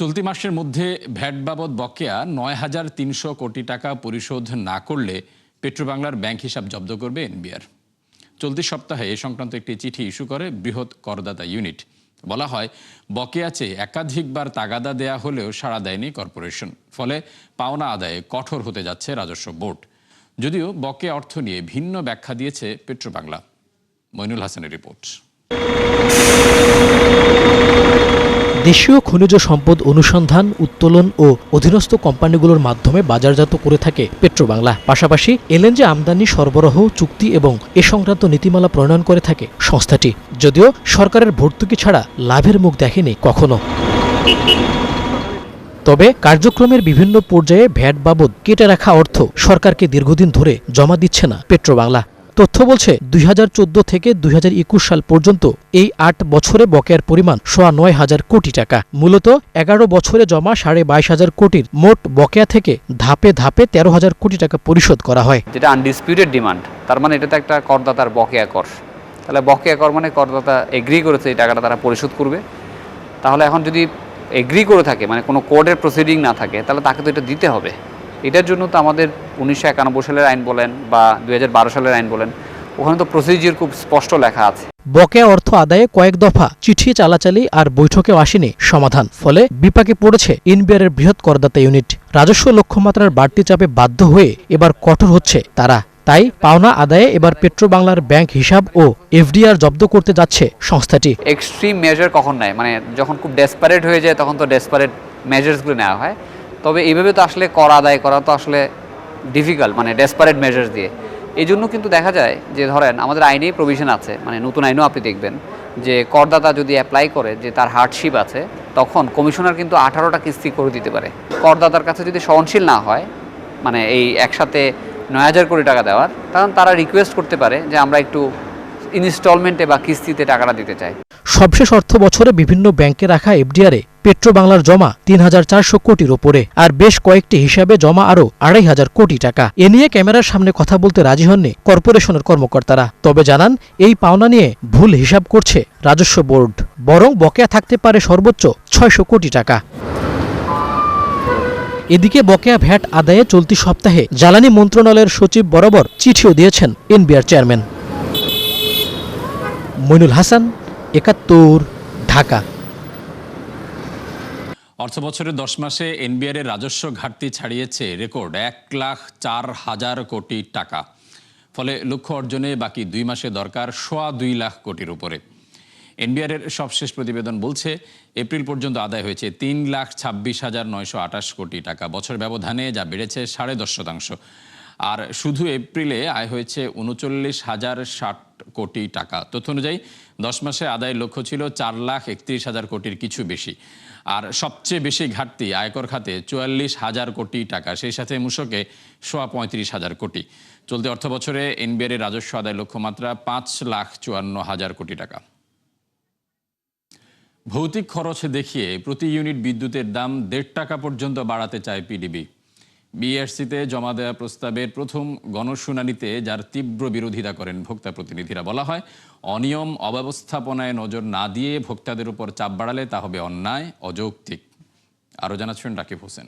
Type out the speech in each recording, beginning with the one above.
চলতি মাসের মধ্যে ভ্যাট বাবদ বকেয়া ৯,৩০০ কোটি টাকা পরিশোধ না করলে পেট্রোবাংলার ব্যাংক হিসাব জব্দ করবে এনবিআর। চলতি সপ্তাহে এ সংক্রান্ত একটি চিঠি ইস্যু করে বৃহৎ করদাতা ইউনিট। বলা হয়, বকেয়া চেয়ে একাধিকবার তাগাদা দেয়া হলেও সাড়া দেয়নি কর্পোরেশন। ফলে পাওনা আদায়ে কঠোর হতে যাচ্ছে রাজস্ব বোর্ড। যদিও বকেয়া অর্থ নিয়ে ভিন্ন ব্যাখ্যা দিয়েছে পেট্রোবাংলা। মইনুল হাসানের রিপোর্ট। দেশীয় খনিজ সম্পদ অনুসন্ধান, উত্তোলন ও অধীনস্থ কোম্পানিগুলোর মাধ্যমে বাজারজাত করে থাকে পেট্রোবাংলা। পাশাপাশি এলএনজি আমদানি, সরবরাহ চুক্তি এবং এ সংক্রান্ত নীতিমালা প্রণয়ন করে থাকে সংস্থাটি। যদিও সরকারের ভর্তুকি ছাড়া লাভের মুখ দেখেনি কখনো। তবে কার্যক্রমের বিভিন্ন পর্যায়ে ভ্যাট বাবদ কেটে রাখা অর্থ সরকারকে দীর্ঘদিন ধরে জমা দিচ্ছে না পেট্রোবাংলা। তথ্য বলছে, ২০১৪ থেকে ২০২১ সাল পর্যন্ত এই ৮ বছরে বকেয়ার পরিমাণ ৯,৫০০ কোটি টাকা। মূলত ১১ বছরে জমা ২২,৫০০ কোটির মোট বকেয়া থেকে ধাপে ধাপে ১৩,০০০ কোটি টাকা পরিশোধ করা হয়। যেটা আনডিসপিউটেড ডিমান্ড, তার মানে এটা তো একটা করদাতার বকেয়া কর। তাহলে বকেয়া কর মানে করদাতা এগ্রি করেছে এই টাকাটা তারা পরিশোধ করবে। তাহলে এখন যদি এগ্রি করে থাকে, মানে কোনো কোর্টের প্রসিডিং না থাকে, তাহলে তাকে তো এটা দিতে হবে। এটার জন্য তো আমাদের ১৯৯১ সালের আইন বলেন বা ২০১২ সালের আইন বলেন, ওখানে তো প্রসিডিউর খুব স্পষ্ট লেখা আছে। বকেয়া অর্থ আদায়ে কয়েক দফা চিঠি চালাচালি আর বৈঠকেও আসেনি সমাধান। ফলে বিপাকে পড়েছে এনবিআরের বৃহৎ করদাতা ইউনিট। রাজস্ব লক্ষ্যমাত্রার বাড়তি চাপে বাধ্য হয়ে এবার কঠোর হচ্ছে তারা। তাই পাওনা আদায়ে এবার পেট্রোবাংলার ব্যাংক হিসাব ও এফডিআর জব্দ করতে যাচ্ছে সংস্থাটি। এক্সট্রিম মেজার কখন নেয়, মানে যখন খুব ডেসপারেট হয়ে যায় তখন তো ডেসপারেট মেজার্সগুলো নেওয়া হয়। তবে এইভাবে তো আসলে কর আদায় করা তো আসলে ডিফিকাল্ট, মানে ডেসপারেট মেজার্স দিয়ে। এই জন্য কিন্তু দেখা যায় যে ধরেন আমাদের আইনেই প্রভিশন আছে, মানে নতুন আইনেও আপনি দেখবেন যে করদাতা যদি অ্যাপ্লাই করে যে তার হার্ডশিপ আছে, তখন কমিশনার কিন্তু 18টা কিস্তি করে দিতে পারে। করদাতার কাছে যদি সহনশীল না হয়, মানে এই একসাথে ৯,০০০ কোটি টাকা দেওয়ার, তখন তারা রিকোয়েস্ট করতে পারে যে আমরা একটু ইনস্টলমেন্টে বা কিস্তিতে টাকাটা দিতে চাই। সবশেষ অর্থ বছরে বিভিন্ন ব্যাংকে রাখা এফডিআরে পেট্রোবাংলার জমা ৩,৪০০ কোটির ওপরে, আর বেশ কয়েকটি হিসাবে জমা আরও ২,৫০০ কোটি টাকা। এ নিয়ে ক্যামেরার সামনে কথা বলতে রাজি হননি কর্পোরেশনের কর্মকর্তারা। তবে জানান, এই পাওনা নিয়ে ভুল হিসাব করছে রাজস্ব বোর্ড। বরং বকেয়া থাকতে পারে সর্বোচ্চ ৬০০ কোটি টাকা। এদিকে বকেয়া ভ্যাট আদায়ে চলতি সপ্তাহে জ্বালানি মন্ত্রণালয়ের সচিব বরাবর চিঠিও দিয়েছেন এনবিআর চেয়ারম্যান। মইনুল হাসান, ৭১, ঢাকা। অর্থবছরের ১০ মাসে এনবিআর এর রাজস্ব ঘাটতি ছাড়িয়েছে রেকর্ড ১,০৪,০০০ কোটি টাকা। ফলে লক্ষ্য অর্জনে বাকি ২ মাসে দরকার ২.২ লাখ কোটির উপরে। এনবিআর এর সবশেষ প্রতিবেদন বলছে, এপ্রিল পর্যন্ত আদায় হয়েছে ৩,২৬,৯২৮ কোটি টাকা। বছর ব্যবধানে যা বেড়েছে ১০.৫%। আর শুধু এপ্রিলে আয় হয়েছে ৩৯,০৬০ কোটি টাকা। তথ্য অনুযায়ী ১০ মাসে আদায়ের লক্ষ্য ছিল ৪,৩১,০০০ কোটির কিছু বেশি। আর সবচেয়ে বেশি ঘাটতি আয়কর খাতে ৪৪,০০০ কোটি টাকা, সেই সাথে মূসকে ৩৫,০০০ কোটি। চলতি অর্থ বছরে এনবিআর এর রাজস্ব আদায় লক্ষ্যমাত্রা ৫,৫৪,০০০ কোটি টাকা। ভৌতিক খরচ দেখিয়ে প্রতি ইউনিট বিদ্যুতের দাম ১.৫ টাকা পর্যন্ত বাড়াতে চায় পিডিবি। বিইআরসিতে জমা দেওয়া প্রস্তাবের প্রথম গণশুনানিতে যার তীব্র বিরোধিতা করেন ভোক্তা প্রতিনিধিরা। বলা হয়, অনিয়ম অব্যবস্থাপনায় নজর না দিয়ে ভোক্তাদের উপর চাপ বাড়ালে তা হবে অন্যায়, অযৌক্তিক। আরও জানাচ্ছেন রাকিব হোসেন।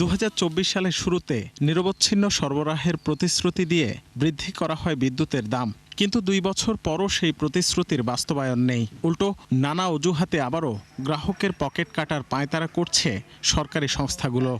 ২০২৪ সালের শুরুতে নিরবচ্ছিন্ন সরবরাহের প্রতিশ্রুতি দিয়ে বৃদ্ধি করা হয় বিদ্যুতের দাম। কিন্তু ২ বছর পরও সেই প্রতিশ্রুতির বাস্তবায়ন নেই। উল্টো নানা অজুহাতে আবারও গ্রাহকের পকেট কাটার পায়তারা করছে সরকারি সংস্থাগুলো।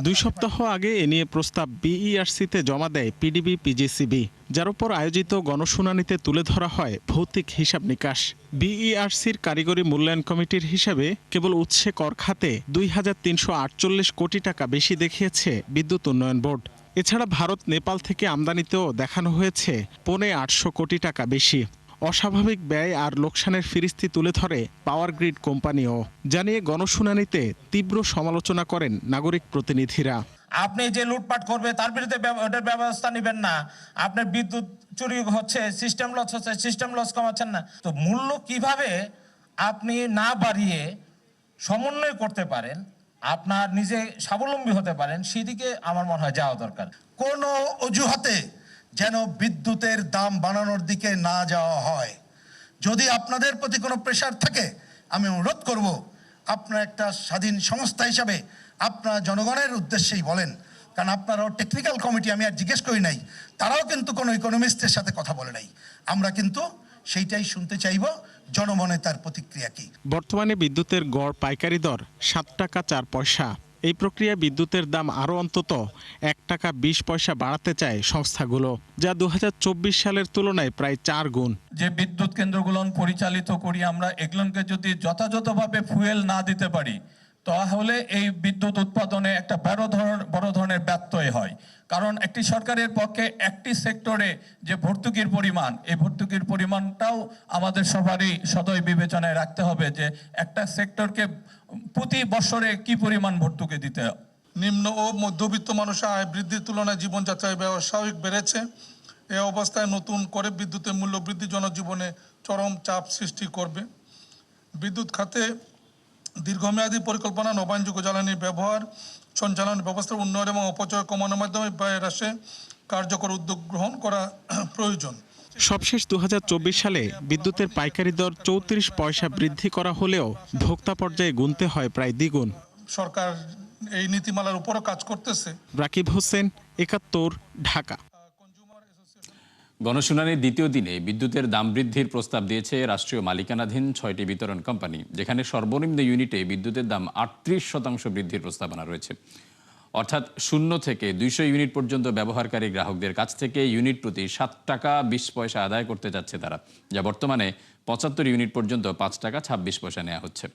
২ সপ্তাহ আগে এ নিয়ে প্রস্তাব বিইআরসিতে জমা দেয় পিডিবি পিজিসিবি, যার উপর আয়োজিত গণশুনানিতে তুলে ধরা হয় ভৌতিক হিসাব নিকাশ। বিইআরসির কারিগরি মূল্যায়ন কমিটির হিসাবে কেবল উৎসে কর খাতে ২,৩৪৮ কোটি টাকা বেশি দেখিয়েছে বিদ্যুৎ উন্নয়ন বোর্ড। এছাড়া ভারত, নেপাল থেকে আমদানিতেও দেখানো হয়েছে ৮৫০ কোটি টাকা বেশি। অস্বাভাবিক ব্যয় আর লোকসানের ফিরিস্তি তুলে ধরে পাওয়ার গ্রিড কোম্পানিও। জানিয়ে গণশুনানিতে তীব্র সমালোচনা করেন নাগরিক প্রতিনিধিরা। আপনি যে লুটপাট করবে তার বিরুদ্ধে ব্যবস্থা নেবেন না, আপনার বিদ্যুৎ চুরি হচ্ছে, সিস্টেম লস হচ্ছে, সিস্টেম লস কমাচ্ছেন না। তো মূল্য কিভাবে আপনি না বাড়িয়ে সমন্বয় করতে পারেন, আপনার নিজে স্বাবলম্বী হতে পারেন, সেদিকে আমার মনে হয় যাওয়া দরকার। কোনো অজুহাতে যেন বিদ্যুতের দাম বাড়ানোর দিকে না যাওয়া হয়। যদি আপনাদের প্রতি কোনো প্রেশার থাকে, আমি অনুরোধ করব আপনারা একটা স্বাধীন সংস্থা হিসাবে আপনারা জনগণের উদ্দেশ্যেই বলেন, কারণ আপনারাও টেকনিক্যাল কমিটি, আমি আর জিজ্ঞেস করি নাই, তারাও কিন্তু কোনো ইকোনমিস্টের সাথে কথা বলে নাই। আমরা কিন্তু সেইটাই শুনতে চাইব, জনমনে তার প্রতিক্রিয়া কি। বর্তমানে বিদ্যুতের গড় পাইকারি দর 7 টাকা 4 পয়সা। এই প্রক্রিয়া বিদ্যুতের দাম আরও অন্তত 1 টাকা 20 পয়সা বাড়াতে চায় সংস্থাগুলো, যা 2024 সালের তুলনায় প্রায় 4 গুণ। যে বিদ্যুৎ কেন্দ্রগুলো পরিচালিত করি আমরা, এগুলোকে যদি যথাযথভাবে ফুয়েল না দিতে পারি, তাহলে এই বিদ্যুৎ উৎপাদনে একটা বড় ধরনের ব্যত্যয় হয়। কারণ একটি সরকারের পক্ষে একটি সেক্টরে যে ভর্তুকির পরিমাণ, এই ভর্তুকির পরিমাণটাও আমাদের সবারই সদয় বিবেচনায় রাখতে হবে যে একটা সেক্টরকে প্রতি বছরে কি পরিমাণ ভর্তুকি দিতে হবে। নিম্ন ও মধ্যবিত্ত মানুষের আয় বৃদ্ধির তুলনায় জীবনযাত্রার ব্যয় স্বাভাবিক বেড়েছে। এই অবস্থায় নতুন করে বিদ্যুতের মূল্য বৃদ্ধি জনজীবনে চরম চাপ সৃষ্টি করবে। বিদ্যুৎ খাতে দীর্ঘমেয়াদী পরিকল্পনা, নবায়নযোগ্য জ্বালানির ব্যবহার, সঞ্চালন ব্যবস্থার উন্নয়ন এবং অপচয় কমানোর মাধ্যমে ব্যয় হ্রাসে কার্যকর উদ্যোগ গ্রহণ করা প্রয়োজন। সবশেষ 2024 সালে বিদ্যুতের পাইকারি দর 34 পয়সা বৃদ্ধি করা হলেও ভোক্তা পর্যায়ে গুনতে হয় প্রায় দ্বিগুণ। সরকার এই নীতিমালার উপরও কাজ করতেছে। রাকিব হোসেন, 71, ঢাকা। গণশুনানির দ্বিতীয় দিনে বিদ্যুতের দাম বৃদ্ধির প্রস্তাব দিয়েছে রাষ্ট্রীয় মালিকানাধীন 6টি বিতরণ কোম্পানি, যেখানে সর্বনিম্ন ইউনিটে বিদ্যুতের দাম 38% বৃদ্ধির প্রস্তাবনা রয়েছে। অর্থাৎ 0 থেকে 200 ইউনিট পর্যন্ত ব্যবহারকারী গ্রাহকদের কাছ থেকে ইউনিট প্রতি 7 টাকা 20 পয়সা আদায় করতে যাচ্ছে তারা, যা বর্তমানে 75 ইউনিট পর্যন্ত 5 টাকা 26 পয়সা নেওয়া হচ্ছে।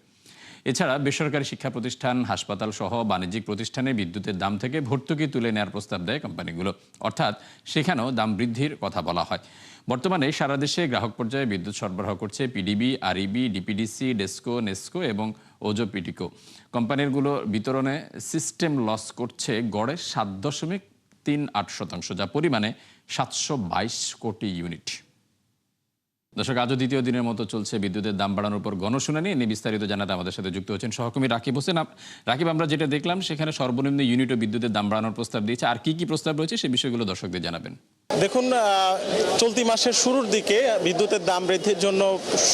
এছাড়া বেসরকারি শিক্ষা প্রতিষ্ঠান, হাসপাতাল সহ বাণিজ্যিক প্রতিষ্ঠানে বিদ্যুতের দাম থেকে ভর্তুকি তুলে নেওয়ার প্রস্তাব দেয় কোম্পানিগুলো, অর্থাৎ সেখানেও দাম বৃদ্ধির কথা বলা হয়। বর্তমানে সারা দেশে গ্রাহক পর্যায়ে বিদ্যুৎ সরবরাহ করছে পিডিবি, আরইবি, ডিপিডিসি, ডেসকো, নেসকো এবং ওজো পিটিকো। কোম্পানিগুলো বিতরণে সিস্টেম লস করছে গড়ে 7.38%, যা পরিমাণে 722 কোটি ইউনিট। দর্শক, আজও দ্বিতীয় দিনের মতো চলছে বিদ্যুতের দাম বাড়ানোর উপর গণশুনানি। নিয়ে বিস্তারিত জানাতে আমাদের সাথে যুক্ত হচ্ছেন সহকর্মী রাকিব হোসেন। রাকিব, আমরা যেটা দেখলাম সেখানে সর্বনিম্ন ইউনিট ও বিদ্যুতের দাম বাড়ানোর প্রস্তাব দিয়েছে, আর কি কি প্রস্তাব রয়েছে সে বিষয়গুলো দর্শকদের জানাবেন। দেখুন, চলতি মাসের শুরুর দিকে বিদ্যুতের দাম বৃদ্ধির জন্য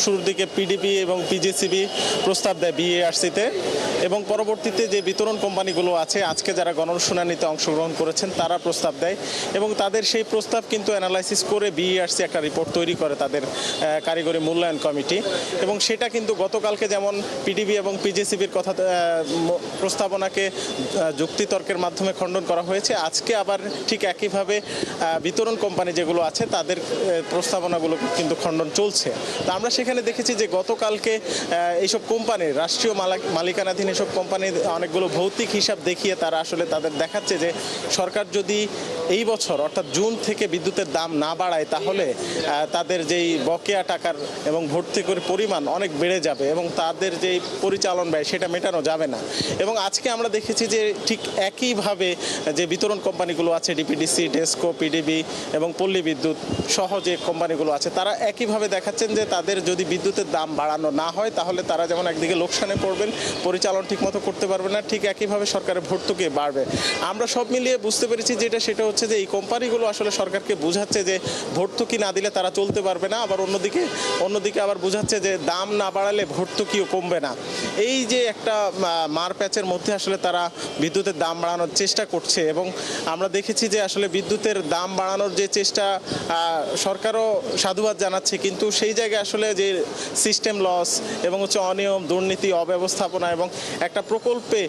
শুরুর দিকে পিডিবি এবং পিজিসিবি প্রস্তাব দেয় বিএআরসিতে, এবং পরবর্তীতে যে বিতরণ কোম্পানিগুলো আছে আজকে যারা গণশুনানিতে অংশগ্রহণ করেছেন তারা প্রস্তাব দেয়, এবং তাদের সেই প্রস্তাব কিন্তু অ্যানালাইসিস করে বিএআরসি একটা রিপোর্ট তৈরি করে তাদের কারিগরি মূল্যায়ন কমিটি, এবং সেটা কিন্তু গতকালকে যেমন পিডিবি এবং পিজিসিবির কথা প্রস্তাবনাকে যুক্তিতর্কের মাধ্যমে খণ্ডন করা হয়েছে, আজকে আবার ঠিক একইভাবে বিতরণ কোম্পানি যেগুলো আছে তাদের প্রস্তাবনাগুলো কিন্তু খণ্ডন চলছে। তো আমরা সেখানে দেখেছি যে গতকালকে এইসব কোম্পানির রাষ্ট্রীয় মালিকানাধীন এসব কোম্পানির অনেকগুলো ভৌতিক হিসাব দেখিয়ে তারা আসলে তাদের দেখাচ্ছে যে সরকার যদি এই বছর অর্থাৎ জুন থেকে বিদ্যুতের দাম না বাড়ায় তাহলে তাদের যেই বকেয়া টাকার এবং ভর্তুকির পরিমাণ অনেক বেড়ে যাবে এবং তাদের যেই পরিচালন ব্যয় সেটা মেটানো যাবে না। এবং আজকে আমরা দেখেছি যে ঠিক একইভাবে যে বিতরণ কোম্পানিগুলো আছে ডিপিডিসি, ডেসকো, পিডিবি এবং পল্লী বিদ্যুৎ সহ যে কোম্পানিগুলো আছে তারা একইভাবে দেখাচ্ছেন যে তাদের যদি বিদ্যুতের দাম বাড়ানো না হয় তাহলে তারা যেমন একদিকে লোকসানে পড়বেন, পরিচালন ঠিকমতো করতে পারবে না, ঠিক একইভাবে সরকারের ভর্তুকি বাড়বে। আমরা সব মিলিয়ে বুঝতে পেরেছি যেটা সেটা হচ্ছে যে এই কোম্পানিগুলো আসলে সরকারকে বোঝাচ্ছে যে ভর্তুকি না দিলে তারা চলতে পারবে না, আবার অন্যদিকে আবার বোঝাচ্ছে যে দাম না বাড়ালে ভর্তুকিও কমবে না। এই যে একটা মার প্যাচের মধ্যে আসলে তারা বিদ্যুতের দাম বাড়ানোর চেষ্টা করছে, এবং আমরা দেখেছি যে আসলে বিদ্যুতের দাম বাড়ানোর যে চেষ্টা সরকারও সাধুবাদ জানাচ্ছে, কিন্তু সেই জায়গায় আসলে যে সিস্টেম লস এবং হচ্ছে অনিয়ম, দুর্নীতি, অব্যবস্থাপনা এবং একটা প্রকল্পে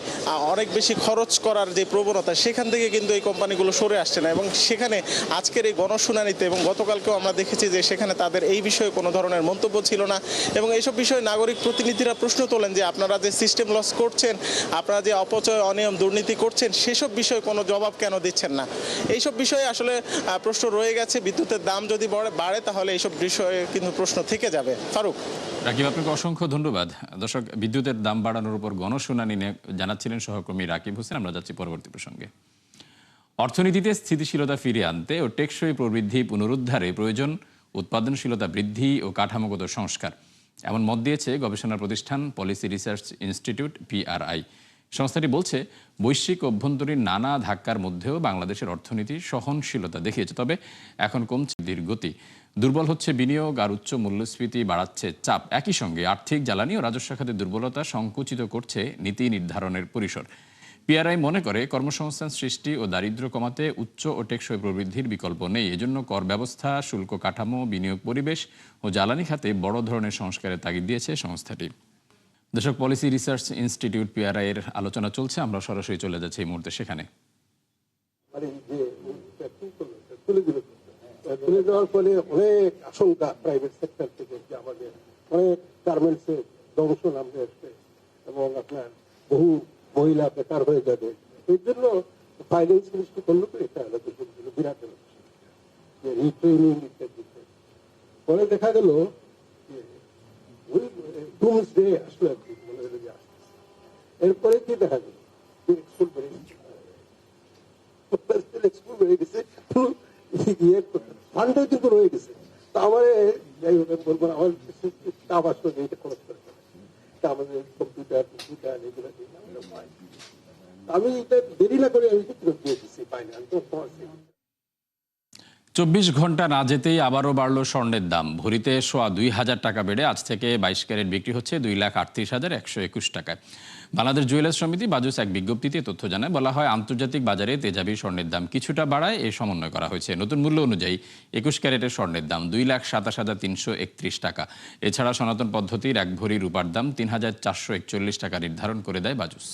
অনেক বেশি খরচ করার যে প্রবণতা সেখান থেকে কিন্তু এই কোম্পানিগুলো সরে আসছে না। এবং সেখানে আজকের এই গণশুনানিতে এবং গতকালকেও আমরা দেখেছি যে সেখানে তাদের এই বিষয়ে কোনো ধরনের মন্তব্য ছিল না, এবং এইসব বিষয়ে নাগরিক প্রতিনিধিরা প্রশ্ন তোলেন যে আপনারা যে সিস্টেম লস করছেন, আপনারা যে অপচয়, অনিয়ম, দুর্নীতি করছেন সেসব বিষয়ে কোনো জবাব কেন দিচ্ছেন না। এইসব বিষয়ে আসলে প্রশ্ন রয়ে গেছে। বিদ্যুতের দাম যদি বাড়ে তাহলে এইসব বিষয়ে কিন্তু প্রশ্ন থেকে যাবে। ফারুক। রাকিব, আপনাকে অসংখ্য ধন্যবাদ। দর্শক, বিদ্যুতের দাম বাড়ানোর উপর গণশুনানি নিয়ে জানাচ্ছিলেন সহকর্মী রাকিব হোসেন। আমরা যাচ্ছি পরবর্তী প্রসঙ্গে। অর্থনীতিতে স্থিতিশীলতা ফিরিয়ে আনতে ও টেকসই প্রবৃদ্ধি পুনরুদ্ধারে প্রয়োজন উৎপাদনশীলতা বৃদ্ধি ও কাঠামোগত সংস্কার, এমন মত দিয়েছে গবেষণা প্রতিষ্ঠান পলিসি রিসার্চ ইনস্টিটিউট PRI। সংস্থাটি বলছে, বৈশ্বিক অভ্যন্তরীণ নানা ধাক্কার মধ্যেও বাংলাদেশের অর্থনীতি সহনশীলতা দেখিয়েছে, তবে এখন কমছে গতি। দুর্বল হচ্ছে বিনিয়োগ আর উচ্চ মূল্যস্ফীতি বাড়াচ্ছে চাপ। একই সঙ্গে আর্থিক, জ্বালানি ও রাজস্ব খাতের দুর্বলতা সংকুচিত করছে নীতি নির্ধারণের পরিসর। পিআরআই মনে করে কর্মসংস্থান সৃষ্টি ও দারিদ্র্য কমাতে উচ্চ ও টেকসই প্রবৃদ্ধির বিকল্প নেই। এজন্য কর ব্যবস্থা, শুল্ক কাঠামো, বিনিয়োগ পরিবেশ ও জ্বালানি খাতে বড় ধরনের সংস্কারের তাগিদ দিয়েছে সংস্থাটি। দর্শক, পলিসি রিসার্চ ইনস্টিটিউট পিআরআই এর আলোচনা চলছে, আমরা সরাসরি চলে যাচ্ছি এই মুহূর্তে সেখানে। তুলে দেওয়ার ফলে অনেক আশঙ্কা প্রাইভেট সেক্টর থেকে যে আমাদের অনেক গার্মেন্টসের ধ্বংস নামবে আসবে এবং আপনার বহু মহিলা বেকার হয়ে যাবে। এর জন্য ফাইন্যান্স মিনিস্ট্রি করলো তো এটা আলাদা বিরাট যে রিট্রেনিং ইত্যাদি। পরে দেখা গেল ডুমসডে আসলো আর কি, মনে হলো যে আসছে। এরপরে কি দেখা গেল এক্সপোর্ট বেড়ে গেছে, ফান্ডও কিন্তু রয়ে গেছে। তো আমার যাই হোক বলবো, আমার চাপ আসলো যে এটা খরচ করে আমাদের কম্পিউটার এগুলো আমি এটা দেরি না করে আমি ফেরত দিয়ে দিচ্ছি, পাইনি। আমি তো 24 ঘন্টা না যেতেই আবারও বাড়ল স্বর্ণের দাম। ভরিতে 2,500 টাকা বেড়ে আজ থেকে 22 ক্যারেট বিক্রি হচ্ছে 2,38,121 টাকায়। বাংলাদেশ জুয়েলার্স সমিতি বাজুস এক বিজ্ঞপ্তিতে তথ্য জানায়। বলা হয়, আন্তর্জাতিক বাজারে তেজাবি স্বর্ণের দাম কিছুটা বাড়ায় এই সমন্বয় করা হয়েছে। নতুন মূল্য অনুযায়ী 21 ক্যারেটের স্বর্ণের দাম 2,27,331 টাকা। এছাড়া সনাতন পদ্ধতির 1 ভরি রূপার দাম 3,441 টাকা নির্ধারণ করে দেয় বাজুস।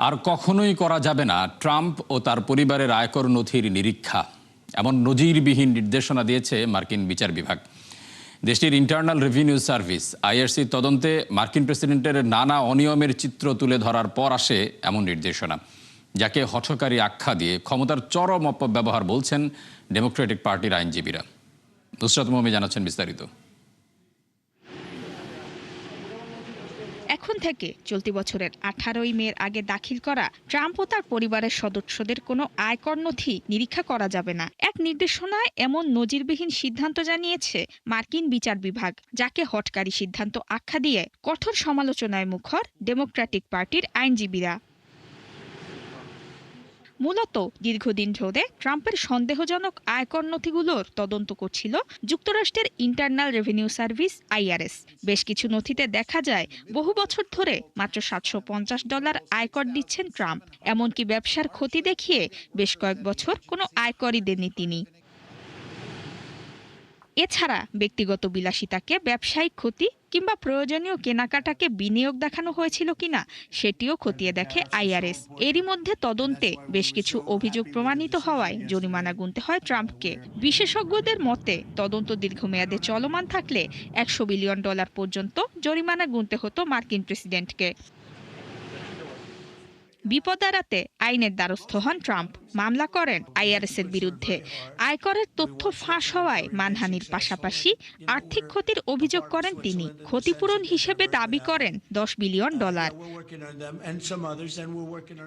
আর কখনোই করা যাবে না ট্রাম্প ও তার পরিবারের আয়কর নথির নিরীক্ষা, এমন নজিরবিহীন নির্দেশনা দিয়েছে মার্কিন বিচার বিভাগ। দেশটির ইন্টারনাল রেভিনিউ সার্ভিস আইআরসি তদন্তে মার্কিন প্রেসিডেন্টের নানা অনিয়মের চিত্র তুলে ধরার পর আসে এমন নির্দেশনা, যাকে হঠকারী আখ্যা দিয়ে ক্ষমতার চরম অপব্যবহার বলছেন ডেমোক্রেটিক পার্টির আইনজীবীরা। নুসরাত মোমি জানাচ্ছেন বিস্তারিত। এখন থেকে চলতি বছরের 18ই মের আগে দাখিল করা ট্রাম্প ও তার পরিবারের সদস্যদের কোনো আয়কর নথি নিরীক্ষা করা যাবে না। এক নির্দেশনায় এমন নজিরবিহীন সিদ্ধান্ত জানিয়েছে মার্কিন বিচার বিভাগ, যাকে হঠকারী সিদ্ধান্ত আখ্যা দিয়ে কঠোর সমালোচনায় মুখর ডেমোক্রেটিক পার্টির আইনজীবীরা। মূলত দীর্ঘদিন ধরে ট্রাম্পের সন্দেহজনক আয়কর নথিগুলোর তদন্ত করছিল যুক্তরাষ্ট্রের ইন্টারনাল রেভিনিউ সার্ভিস আইআরএস। বেশ কিছু নথিতে দেখা যায় বহু বছর ধরে মাত্র $750 আয়কর দিচ্ছেন ট্রাম্প। এমনকি ব্যবসার ক্ষতি দেখিয়ে বেশ কয়েক বছর কোনো আয়করই দেননি তিনি। এছাড়া ব্যক্তিগত বিলাসিতাকে ব্যবসায়িক ক্ষতি কিংবা প্রয়োজনীয় কেনাকাটাকে বিনিয়োগ দেখানো হয়েছিল কিনা সেটিও খতিয়ে দেখে আইআরএস। এরই মধ্যে তদন্তে বেশ কিছু অভিযোগ প্রমাণিত হওয়ায় জরিমানা গুনতে হয় ট্রাম্পকে। বিশেষজ্ঞদের মতে তদন্ত দীর্ঘমেয়াদে চলমান থাকলে $100 বিলিয়ন পর্যন্ত জরিমানা গুনতে হতো মার্কিন প্রেসিডেন্টকে। বিপদ এড়াতে আইনের দ্বারস্থ হন ট্রাম্প। মামলা করেন আইআরএস এর বিরুদ্ধে। আয়করের তথ্য ফাঁস হওয়ায় মানহানির পাশাপাশি আর্থিক ক্ষতির অভিযোগ করেন তিনি। ক্ষতিপূরণ হিসেবে দাবি করেন $10 বিলিয়ন।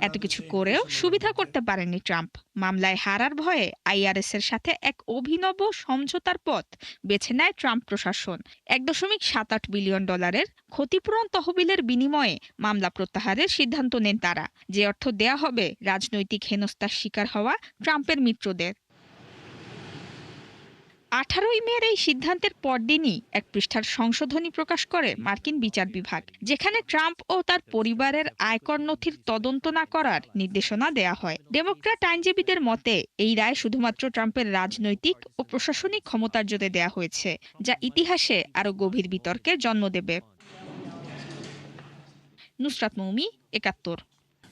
এত কিছু করেও সুবিধা করতে পারেননি ট্রাম্প। মামলায় হারার ভয়ে আইআরএস এর সাথে এক অভিনব সমঝোতার পথ বেছে নেয় ট্রাম্প প্রশাসন। $1.78 বিলিয়ন ক্ষতিপূরণ তহবিলের বিনিময়ে মামলা প্রত্যাহারের সিদ্ধান্ত নেন তারা, যে অর্থ দেয়া হবে রাজনৈতিক হেনস্থার শিকার হওয়া ট্রাম্পের মিত্রদের। 18ই মের এই সিদ্ধান্তের পরদিনই এক পৃষ্ঠার সংশোধনী প্রকাশ করে মার্কিন বিচার বিভাগ, যেখানে ট্রাম্প ও তার পরিবারের আয়কর নথির তদন্ত না করার নির্দেশনা দেয়া হয়। ডেমোক্র্যাট আইনজীবীদের মতে এই রায় শুধুমাত্র ট্রাম্পের রাজনৈতিক ও প্রশাসনিক ক্ষমতার জোরে দেয়া হয়েছে, যা ইতিহাসে আরো গভীর বিতর্কের জন্ম দেবে। নুসরাত মৌমি, 71।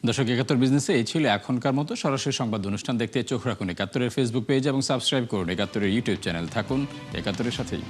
দর্শক, 71 বিজনেসে এই ছিল এখনকার মতো। সরাসরি সংবাদ অনুষ্ঠান দেখতে চোখ রাখুন 71-এর ফেসবুক পেজ এবং সাবস্ক্রাইব করুন 71-এর ইউটিউব চ্যানেল। থাকুন 71-এর সাথেই।